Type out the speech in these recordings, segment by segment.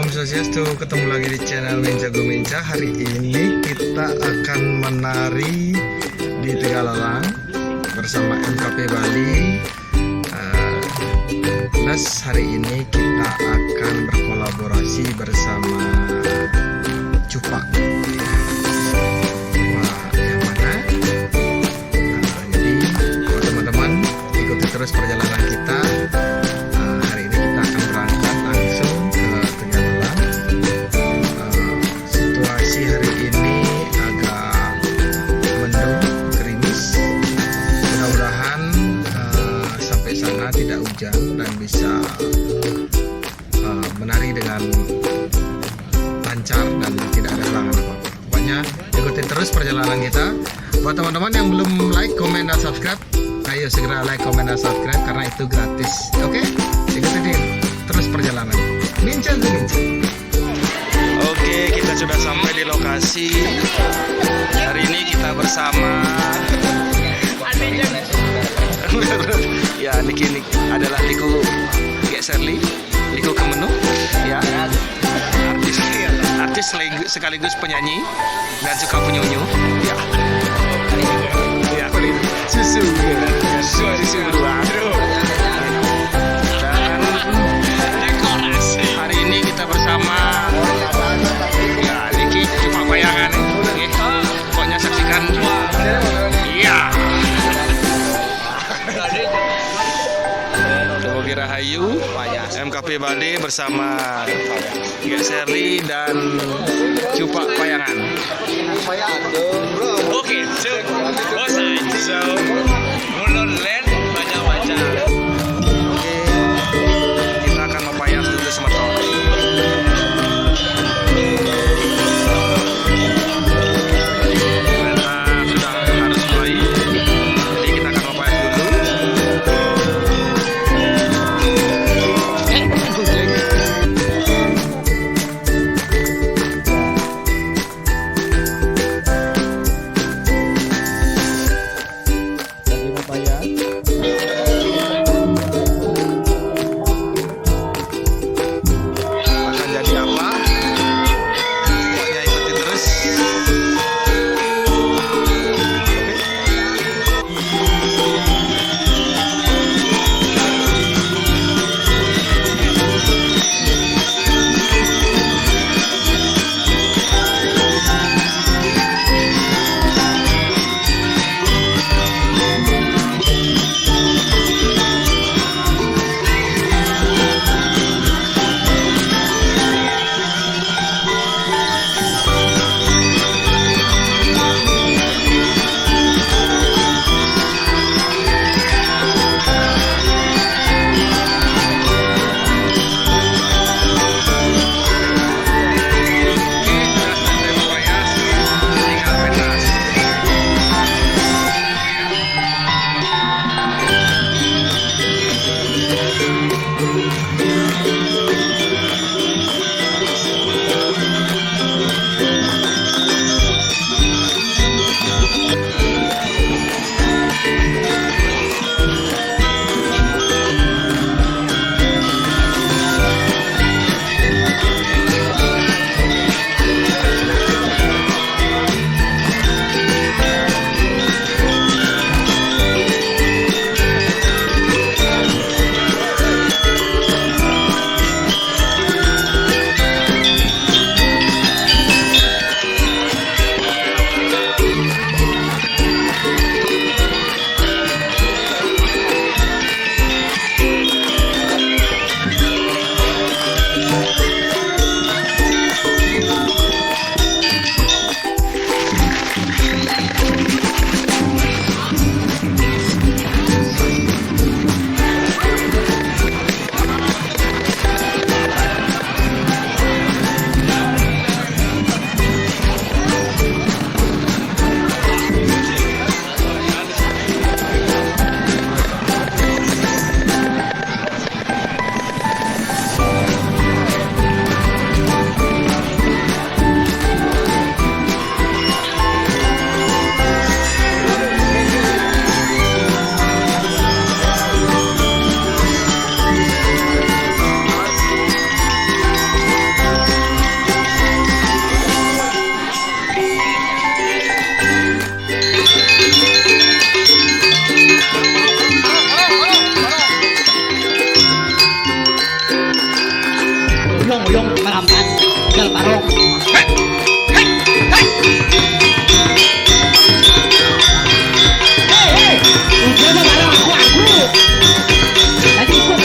Om Swastiastu, ketemu lagi di channel Menja Gumenja. Hari ini kita akan menari di Tegalalang bersama MKP Bali. Plus hari ini kita akan berkolaborasi bersama Cupak. Wah, yang mana? Jadi buat teman-teman ikuti terus perjalanan kita. Hari ini kita akan berangkat langsung ke Tegalalang. Situasi hari ini agak mendung, gerimis. Mudah-mudahan sampai sana tidak hujan dan bisa menari dengan lancar dan tidak ada halangan apa-apa. Pokoknya ikutin terus perjalanan kita. Buat teman-teman yang belum like, komen, dan subscribe, ayo segera like, komen, dan subscribe karena itu gratis. Oke? Ikutin terus perjalanan. Minca. Oke, kita sudah sampai di lokasi. Hari ini kita bersama ya, Niki adalah Liko Geserli, Liko Kemenu, ya, artis sekaligus penyanyi dan suka penyunyu, ya, susu berdua. Dan hari ini kita bersama ya Niki Cupak Payangan, pokoknya saksikan, ya. Rahayu, MKP Bali bersama Geserli dan Cupak Payangan. Oke, so mulon len baca-baca. Oke, kita akan mempayang dulu semeton. Karena sudah harus mulai, jadi kita akan mempayang dulu. Lagi mempayang. Uyong merampan gal parok. Hei, udah bareng aku. Tadi ikut.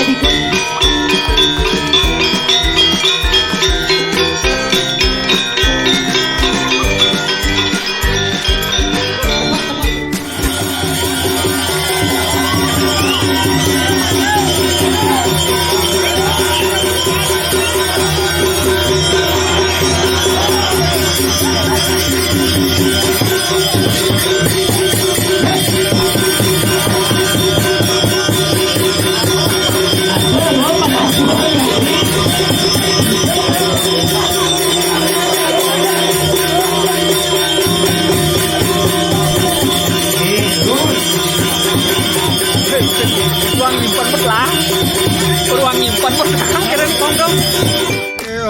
Ruang nyimpan bos kirim kondom.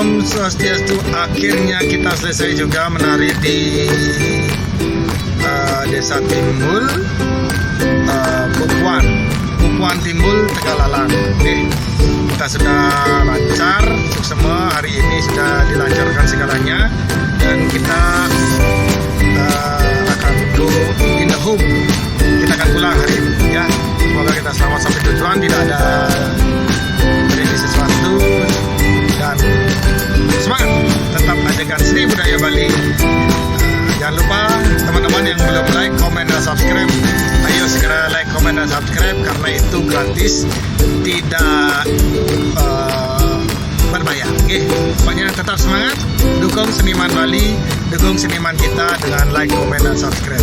Om Swastiastu, akhirnya kita selesai juga menari di Desa Timbul, Pupuan Timbul, Tegalalang. Oke, kita sudah lancar, semua hari ini sudah dilancarkan segalanya, dan kita akan go in the home. Kita akan pulang hari ini, ya. Semoga kita selamat sampai tujuan, tidak ada terjadi sesuatu, dan semangat tetap ajakan seni budaya Bali. Jangan lupa teman-teman yang belum like, komen, dan subscribe, ayo segera like, komen, dan subscribe karena itu gratis, tidak berbayar. Oke, pokoknya tetap semangat, dukung seniman Bali, dukung seniman kita dengan like, komen, dan subscribe.